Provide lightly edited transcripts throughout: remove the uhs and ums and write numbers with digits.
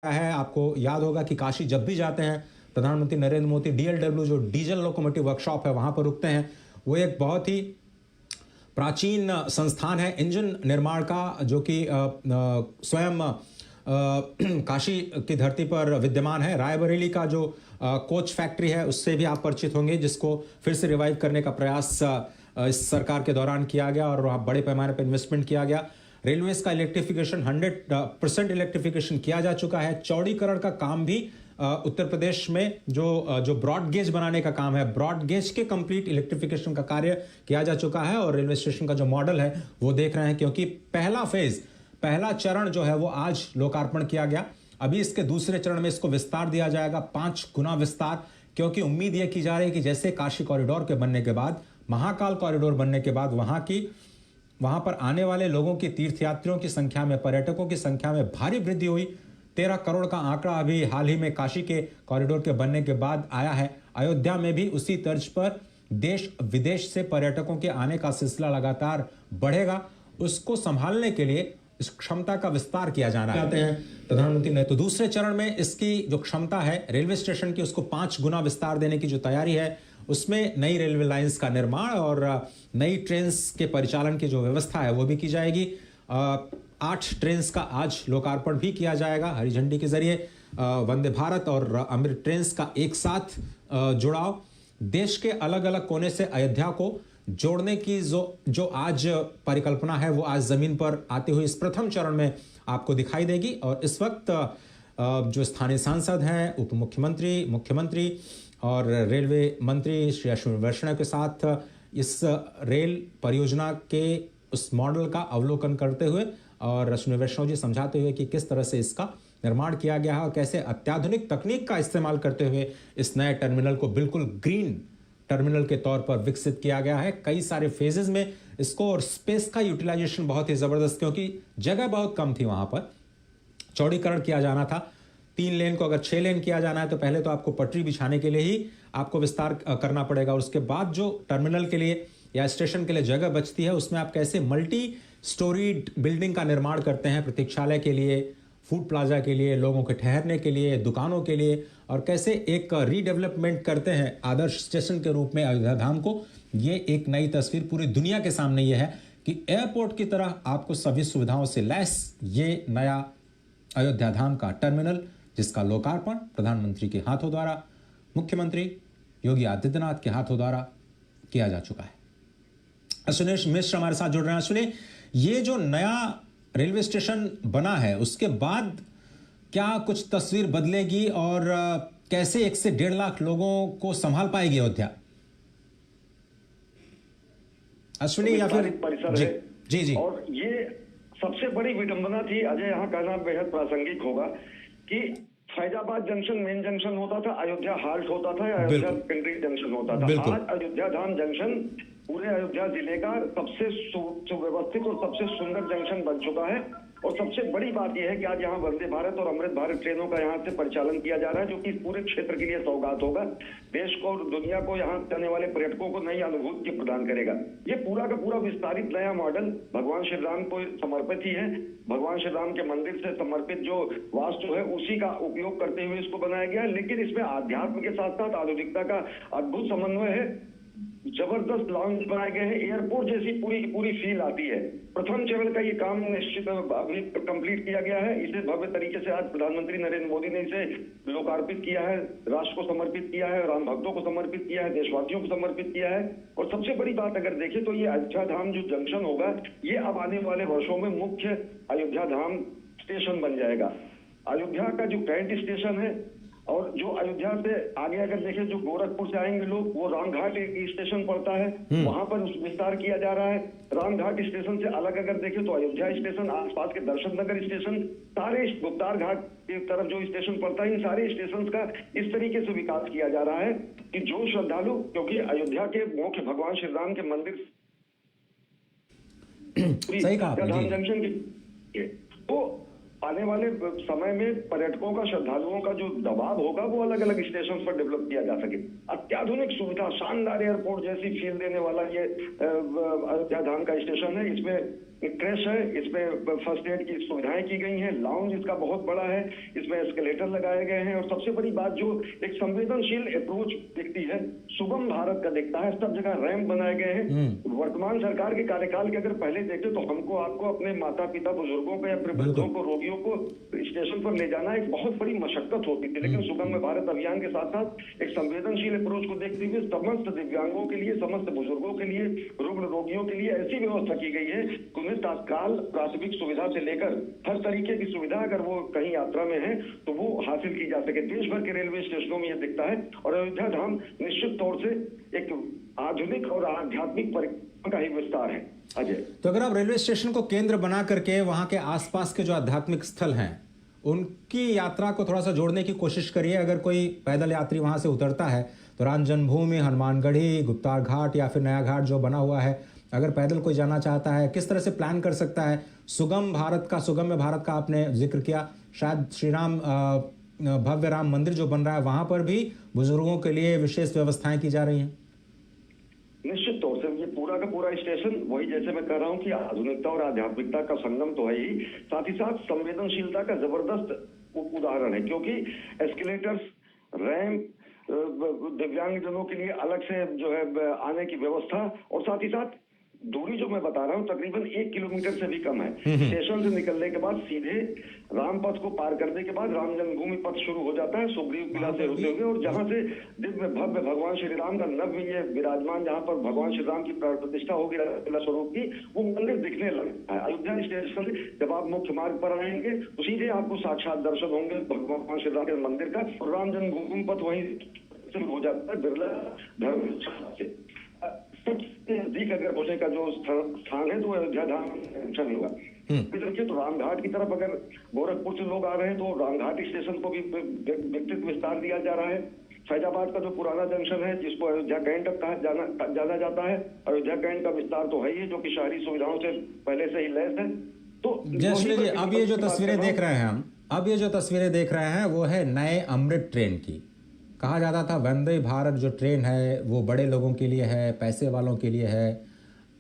है। आपको याद होगा कि काशी जब भी जाते हैं प्रधानमंत्री नरेंद्र मोदी डीएलडब्ल्यू जो डीजल लोकोमोटिव वर्कशॉप है वहां पर रुकते हैं। वो एक बहुत ही प्राचीन संस्थान है इंजन निर्माण का, जो कि स्वयं काशी की धरती पर विद्यमान है। रायबरेली का जो कोच फैक्ट्री है उससे भी आप परिचित होंगे, जिसको फिर से रिवाइव करने का प्रयास इस सरकार के दौरान किया गया और वहाँ बड़े पैमाने पर इन्वेस्टमेंट किया गया। रेलवेज का इलेक्ट्रिफिकेशन 100% इलेक्ट्रिफिकेशन किया जा चुका है। चौड़ीकरण का काम भी उत्तर प्रदेश में जो ब्रॉड गेज बनाने का काम है, ब्रॉड गेज के कंप्लीट इलेक्ट्रिफिकेशन का कार्य किया जा चुका है। और रेलवे स्टेशन का जो मॉडल है वो देख रहे हैं, क्योंकि पहला चरण जो है वो आज लोकार्पण किया गया। अभी इसके दूसरे चरण में इसको विस्तार दिया जाएगा, 5 गुना विस्तार, क्योंकि उम्मीद यह की जा रही है कि जैसे काशी कॉरिडोर के बनने के बाद, महाकाल कॉरिडोर बनने के बाद वहां पर आने वाले लोगों की, तीर्थयात्रियों की संख्या में, पर्यटकों की संख्या में भारी वृद्धि हुई। 13 करोड़ का आंकड़ा अभी हाल ही में काशी के कॉरिडोर के बनने के बाद आया है। अयोध्या में भी उसी तर्ज पर देश विदेश से पर्यटकों के आने का सिलसिला लगातार बढ़ेगा। उसको संभालने के लिए इस क्षमता का विस्तार किया जाना चाहते हैं प्रधानमंत्री ने। तो दूसरे चरण में इसकी जो क्षमता है रेलवे स्टेशन की, उसको 5 गुना विस्तार देने की जो तैयारी है, उसमें नई रेलवे लाइंस का निर्माण और नई ट्रेन के परिचालन की जो व्यवस्था है वो भी की जाएगी। 8 ट्रेन का आज लोकार्पण भी किया जाएगा हरी झंडी के जरिए। वंदे भारत और अमृत ट्रेन का एक साथ जुड़ाव, देश के अलग अलग कोने से अयोध्या को जोड़ने की जो आज परिकल्पना है वो आज जमीन पर आती हुई इस प्रथम चरण में आपको दिखाई देगी। और इस वक्त जो स्थानीय सांसद हैं, उप मुख्यमंत्री, मुख्यमंत्री और रेलवे मंत्री श्री अश्विनी वैष्णव के साथ इस रेल परियोजना के उस मॉडल का अवलोकन करते हुए और अश्विनी वैष्णव जी समझाते हुए कि किस तरह से इसका निर्माण किया गया है और कैसे अत्याधुनिक तकनीक का इस्तेमाल करते हुए इस नए टर्मिनल को बिल्कुल ग्रीन टर्मिनल के तौर पर विकसित किया गया है। कई सारे फेजेस में इसको, और स्पेस का यूटिलाइजेशन बहुत ही जबरदस्त, क्योंकि जगह बहुत कम थी वहां पर। चौड़ीकरण किया जाना था 3 लेन को, अगर 6 लेन किया जाना है तो पहले तो आपको पटरी बिछाने के लिए ही आपको विस्तार करना पड़ेगा। और उसके बाद जो टर्मिनल के लिए या स्टेशन के लिए जगह बचती है, उसमें आप कैसे मल्टी स्टोरीड बिल्डिंग का निर्माण करते हैं, प्रतीक्षालय के लिए, फूड प्लाजा के लिए, लोगों के ठहरने के लिए, दुकानों के लिए, और कैसे एक रीडेवलपमेंट करते हैं आदर्श स्टेशन के रूप में अयोध्या धाम को। ये एक नई तस्वीर पूरी दुनिया के सामने ये है कि एयरपोर्ट की तरह आपको सभी सुविधाओं से लैस ये नया अयोध्या धाम का टर्मिनल, जिसका लोकार्पण प्रधानमंत्री के हाथों द्वारा, मुख्यमंत्री योगी आदित्यनाथ के हाथों द्वारा किया जा चुका है। अश्विनी मिश्र हमारे साथ जुड़ रहे हैं। अश्विनी, ये जो नया रेलवे स्टेशन बना है उसके बाद क्या कुछ तस्वीर बदलेगी और कैसे 1 से 1.5 लाख लोगों को संभाल पाएगी अयोध्या? अश्विनी या फिर परिसर है। जी। और ये सबसे बड़ी विडंबना थी अजय, यहाँ कहना बेहद प्रासंगिक होगा कि फैजाबाद जंक्शन मेन जंक्शन होता था, अयोध्या हाल्ट होता था, अयोध्या सेकेंडरी जंक्शन होता था। आज अयोध्या धाम जंक्शन पूरे अयोध्या जिले का सबसे सुव्यवस्थित और सबसे सुंदर जंक्शन बन चुका है। और सबसे बड़ी बात यह है कि आज यहाँ वंदे भारत और अमृत भारत ट्रेनों का यहाँ से परिचालन किया जा रहा है, जो कि पूरे क्षेत्र के लिए सौगात होगा। देश को और दुनिया को यहाँ आने वाले पर्यटकों को नई अनुभूति प्रदान करेगा। ये पूरा का पूरा विस्तारित नया मॉडल भगवान श्री राम को समर्पित ही है। भगवान श्री राम के मंदिर से समर्पित जो वास्तु है उसी का उपयोग करते हुए इसको बनाया गया है। लेकिन इसमें आध्यात्म के साथ साथ आधुनिकता का अद्भुत समन्वय है। जबरदस्त लॉन्च बनाए गए हैं, एयरपोर्ट जैसी पूरी की पूरी फील आती है। प्रथम चरण का ये काम निश्चित अभी कंप्लीट किया गया है। इसे भव्य तरीके से आज प्रधानमंत्री नरेंद्र मोदी ने इसे लोकार्पित किया है, राष्ट्र को समर्पित किया है, राम भक्तों को समर्पित किया है, देशवासियों को समर्पित किया है। और सबसे बड़ी बात अगर देखें तो ये अयोध्या धाम जो जंक्शन होगा, ये अब आने वाले वर्षों में मुख्य अयोध्या धाम स्टेशन बन जाएगा। अयोध्या का जो कैंट स्टेशन है और जो अयोध्या से आगे अगर देखें, जो गोरखपुर से आएंगे लोग, वो रामघाट स्टेशन पड़ता है, वहां पर विस्तार किया जा रहा है। रामघाट स्टेशन से अलग अगर देखें तो अयोध्या स्टेशन, आसपास के दर्शन नगर स्टेशन, सारे गुप्तार घाट की तरफ जो स्टेशन पड़ता है, इन सारे स्टेशन का इस तरीके से विकास किया जा रहा है कि जो श्रद्धालु, क्योंकि अयोध्या के मुख्य भगवान श्री राम के मंदिर सही कहा जंक्शन की, तो आने वाले समय में पर्यटकों का, श्रद्धालुओं का जो दबाव होगा वो अलग अलग स्टेशन पर डेवलप किया जा सके। अत्याधुनिक सुविधा, शानदार एयरपोर्ट जैसी फील देने वाला ये अयोध्या धाम का स्टेशन है। इसमें क्रेश है, इसमें फर्स्ट एड की सुविधाएं की गई हैं, लाउंज इसका बहुत बड़ा है, इसमें एस्केलेटर लगाए गए हैं और सबसे बड़ी बात जो एक संवेदनशील अप्रोच दिखती है, सुगम भारत का दिखता है। सब जगह रैंप बनाए गए हैं। वर्तमान सरकार के कार्यकाल के अगर पहले देखें तो हमको आपको अपने माता पिता बुजुर्गों को या फिर बच्चों को, रोगियों को स्टेशन पर ले जाना एक बहुत बड़ी मशक्कत होती थी, लेकिन सुगम भारत अभियान के साथ साथ एक संवेदनशील अप्रोच को देखते हुए समस्त दिव्यांगों के लिए, समस्त बुजुर्गों के लिए, रुग्ण रोगियों के लिए ऐसी व्यवस्था की गई है कि उन्हें तत्काल प्राथमिक सुविधा से लेकर हर तरीके की सुविधा अगर वो कहीं यात्रा में है तो वो हासिल की जा सके। देश भर के रेलवे स्टेशनों में यह दिखता है और अयोध्या धाम निश्चित तौर से एक आधुनिक और आध्यात्मिक परिक्रमा का ही विस्तार है। अजय, तो अगर आप रेलवे स्टेशन को केंद्र बना करके वहां के आसपास के जो आध्यात्मिक स्थल हैं उनकी यात्रा को थोड़ा सा जोड़ने की कोशिश करिए। अगर कोई पैदल यात्री वहां से उतरता है तो राम जन्मभूमि, हनुमानगढ़ी, गुप्तार घाट या फिर नया घाट जो बना हुआ है, अगर पैदल कोई जाना चाहता है किस तरह से प्लान कर सकता है। सुगम्य भारत का आपने जिक्र किया, शायद श्री राम भव्य राम मंदिर जो बन रहा है वहां पर भी बुजुर्गों के लिए विशेष व्यवस्थाएं की जा रही हैं। निश्चित तौर से ये पूरा का पूरा स्टेशन वही, जैसे मैं कह रहा हूँ कि आधुनिकता और आध्यात्मिकता का संगम तो है ही, साथ ही साथ संवेदनशीलता का जबरदस्त उदाहरण है, क्योंकि एस्केलेटर्स, रैंप, दिव्यांगजनों के लिए अलग से जो है आने की व्यवस्था, और साथ ही साथ दूरी जो मैं बता रहा हूँ तकरीबन 1 किलोमीटर से भी कम है। स्टेशन से निकलने के बाद सीधे रामपथ को पार करने के बाद राम जन्मभूमि पथ शुरू हो जाता है, सुग्रीव किला से होते हुए, और जहां से दिव्य भव्य भगवान श्री राम का नव्य ये विराजमान, जहां पर भगवान श्री राम की प्राण प्रतिष्ठा होगी किला स्वरूप की, वो मंदिर दिखने लगता है। अयोध्या स्टेशन से जब आप मुख्य मार्ग पर आएंगे तो सीधे आपको साक्षात दर्शन होंगे भगवान श्री राम के मंदिर का, और राम जन्मभूमि पथ वहीं शुरू हो जाता है बिरला धर्म से। सबसे नजदीक अगर पहुंचने का जो स्थान है तो अयोध्या धाम जंक्शन होगा। देखिए तो रामघाट की तरफ अगर गोरखपुर से लोग आ रहे हैं तो रामघाट स्टेशन को भी विस्तृत विस्तार दिया जा रहा है। फैजाबाद का जो पुराना जंक्शन है जिसको अयोध्या कैंट तक जाना जाता है, अयोध्या कैंट का विस्तार तो है ही, जो कि शहरी सुविधाओं से पहले से ही लैस है। तो जयश्री जी, अब ये जो तस्वीरें देख रहे हैं हम, अब ये जो तस्वीरें देख रहे हैं वो है नए अमृत ट्रेन की। कहा जाता था वंदे भारत जो ट्रेन है वो बड़े लोगों के लिए है, पैसे वालों के लिए है,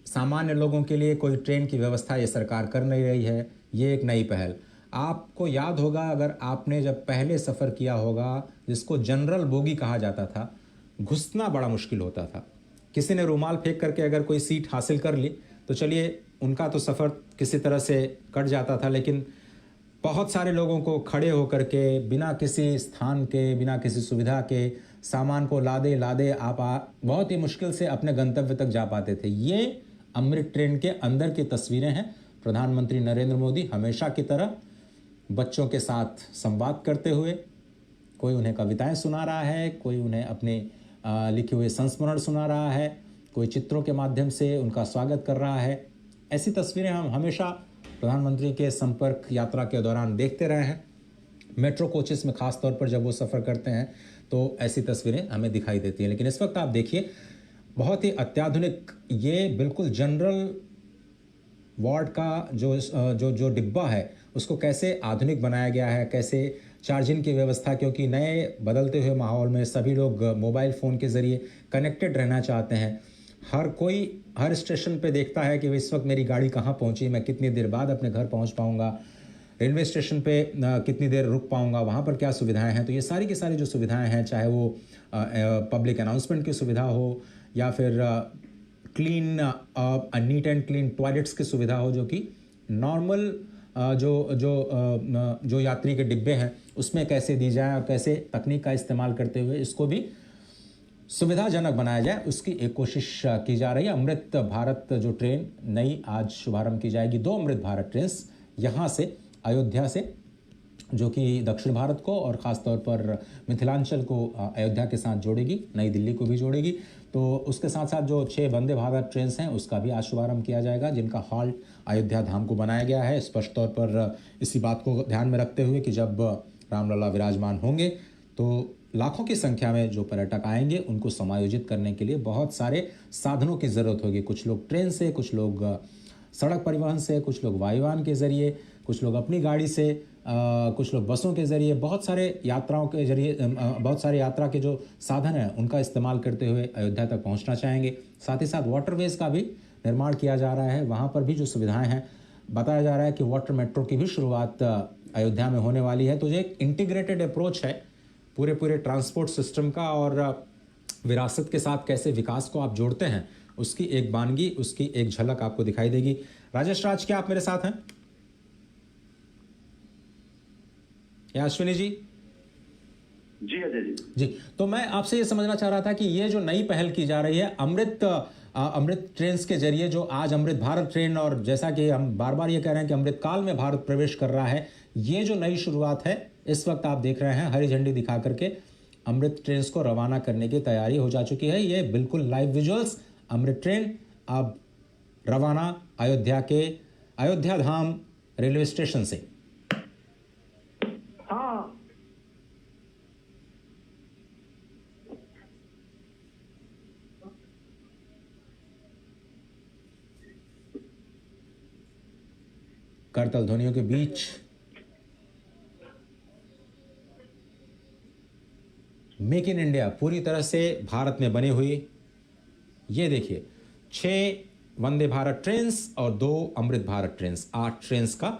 सामान्य लोगों के लिए कोई ट्रेन की व्यवस्था ये सरकार कर नहीं रही है। ये एक नई पहल। आपको याद होगा, अगर आपने जब पहले सफ़र किया होगा, जिसको जनरल बोगी कहा जाता था, घुसना बड़ा मुश्किल होता था। किसी ने रुमाल फेंक करके अगर कोई सीट हासिल कर ली तो चलिए उनका तो सफ़र किसी तरह से कट जाता था, लेकिन बहुत सारे लोगों को खड़े होकर के बिना किसी स्थान के, बिना किसी सुविधा के सामान को लादे लादे आप बहुत ही मुश्किल से अपने गंतव्य तक जा पाते थे। ये अमृत ट्रेन के अंदर की तस्वीरें हैं। प्रधानमंत्री नरेंद्र मोदी हमेशा की तरह बच्चों के साथ संवाद करते हुए, कोई उन्हें कविताएं सुना रहा है, कोई उन्हें अपने लिखे हुए संस्मरण सुना रहा है, कोई चित्रों के माध्यम से उनका स्वागत कर रहा है। ऐसी तस्वीरें हम हमेशा प्रधानमंत्री के संपर्क यात्रा के दौरान देखते रहे हैं। मेट्रो कोचेस में खास तौर पर जब वो सफ़र करते हैं तो ऐसी तस्वीरें हमें दिखाई देती हैं। लेकिन इस वक्त आप देखिए बहुत ही अत्याधुनिक, ये बिल्कुल जनरल वार्ड का जो डिब्बा है उसको कैसे आधुनिक बनाया गया है, कैसे चार्जिंग की व्यवस्था, क्योंकि नए बदलते हुए माहौल में सभी लोग मोबाइल फ़ोन के ज़रिए कनेक्टेड रहना चाहते हैं। हर कोई हर स्टेशन पे देखता है कि इस वक्त मेरी गाड़ी कहाँ पहुँची, मैं कितनी देर बाद अपने घर पहुँच पाऊँगा, रेलवे स्टेशन पे कितनी देर रुक पाऊँगा, वहाँ पर क्या सुविधाएं हैं। तो ये सारी की सारी जो सुविधाएं हैं, चाहे वो पब्लिक अनाउंसमेंट की सुविधा हो या फिर clean neat and clean toilets की सुविधा हो, जो कि नॉर्मल जो यात्री के डिब्बे हैं उसमें कैसे दी जाए और कैसे तकनीक का इस्तेमाल करते हुए इसको भी सुविधाजनक बनाया जाए, उसकी एक कोशिश की जा रही है। अमृत भारत जो ट्रेन नई आज शुभारंभ की जाएगी, 2 अमृत भारत ट्रेन यहाँ से अयोध्या से, जो कि दक्षिण भारत को और ख़ास तौर पर मिथिलांचल को अयोध्या के साथ जोड़ेगी, नई दिल्ली को भी जोड़ेगी। तो उसके साथ साथ जो 6 वंदे भारत ट्रेन हैं उसका भी आज शुभारंभ किया जाएगा, जिनका हॉल्ट अयोध्या धाम को बनाया गया है, स्पष्ट तौर पर इसी बात को ध्यान में रखते हुए कि जब रामलला विराजमान होंगे तो लाखों की संख्या में जो पर्यटक आएंगे उनको समायोजित करने के लिए बहुत सारे साधनों की ज़रूरत होगी। कुछ लोग ट्रेन से, कुछ लोग सड़क परिवहन से, कुछ लोग वायुयान के ज़रिए, कुछ लोग अपनी गाड़ी से, कुछ लोग बसों के ज़रिए, बहुत सारे यात्राओं के ज़रिए, बहुत सारे यात्रा के जो साधन हैं उनका इस्तेमाल करते हुए अयोध्या तक पहुंचना चाहेंगे। साथ ही साथ वाटरवेज का भी निर्माण किया जा रहा है वहाँ पर भी जो सुविधाएं हैं, बताया जा रहा है कि वाटर मेट्रो की भी शुरुआत अयोध्या में होने वाली है। तो ये एक इंटीग्रेटेड अप्रोच है पूरे ट्रांसपोर्ट सिस्टम का, और विरासत के साथ कैसे विकास को आप जोड़ते हैं उसकी एक बानगी, उसकी एक झलक आपको दिखाई देगी। राजेश राज, क्या आप मेरे साथ हैं? या अश्विनी जी? जी अजय जी, तो मैं आपसे ये समझना चाह रहा था कि ये जो नई पहल की जा रही है अमृत ट्रेन के जरिए, जो आज अमृत भारत ट्रेन, और जैसा कि हम बार बार ये कह रहे हैं कि अमृत काल में भारत प्रवेश कर रहा है, ये जो नई शुरुआत है इस वक्त आप देख रहे हैं हरी झंडी दिखा करके अमृत ट्रेन को रवाना करने की तैयारी हो जा चुकी है। ये बिल्कुल लाइव विजुअल्स, अमृत ट्रेन अब रवाना अयोध्या धाम रेलवे स्टेशन से। हाँ, करतल ध्वनियों के बीच मेक इन इंडिया पूरी तरह से भारत में बनी हुई, ये देखिए 6 वंदे भारत ट्रेन्स और 2 अमृत भारत ट्रेन्स, 8 ट्रेन्स का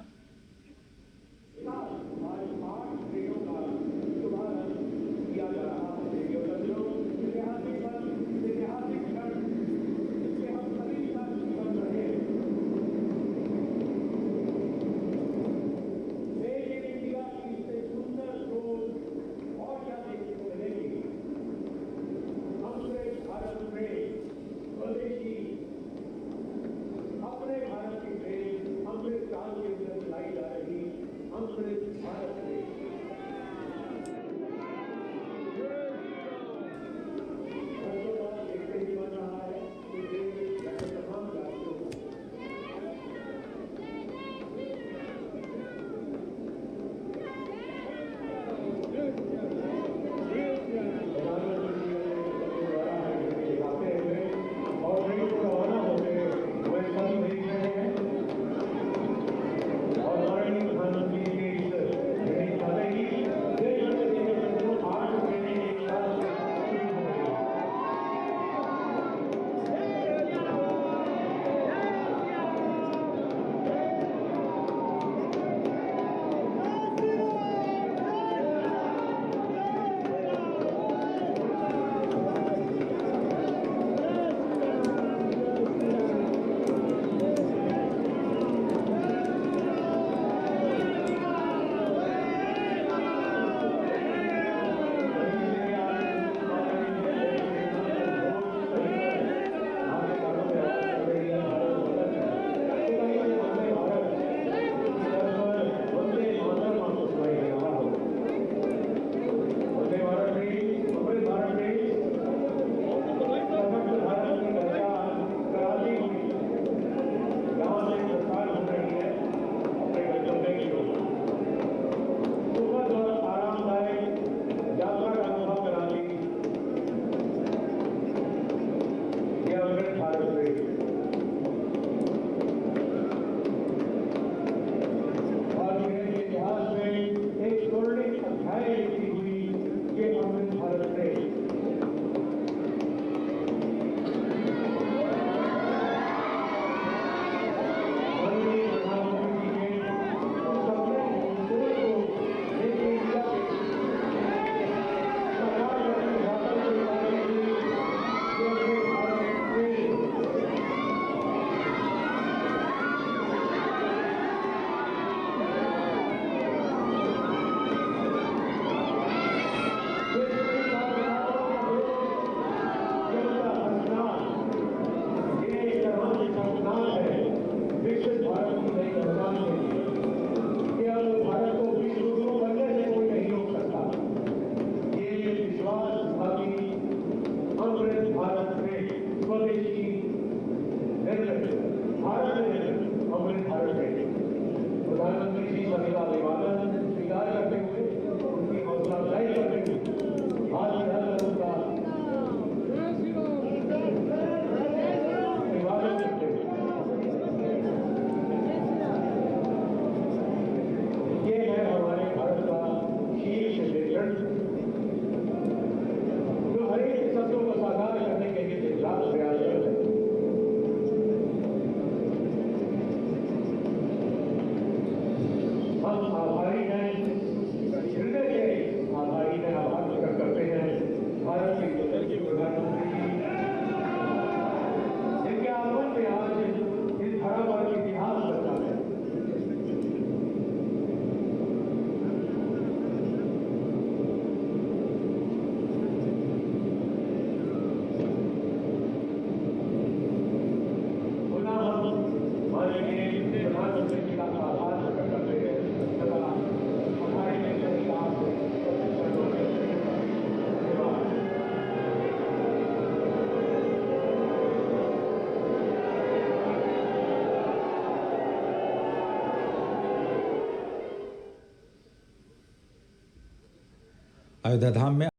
अयोध्या धाम में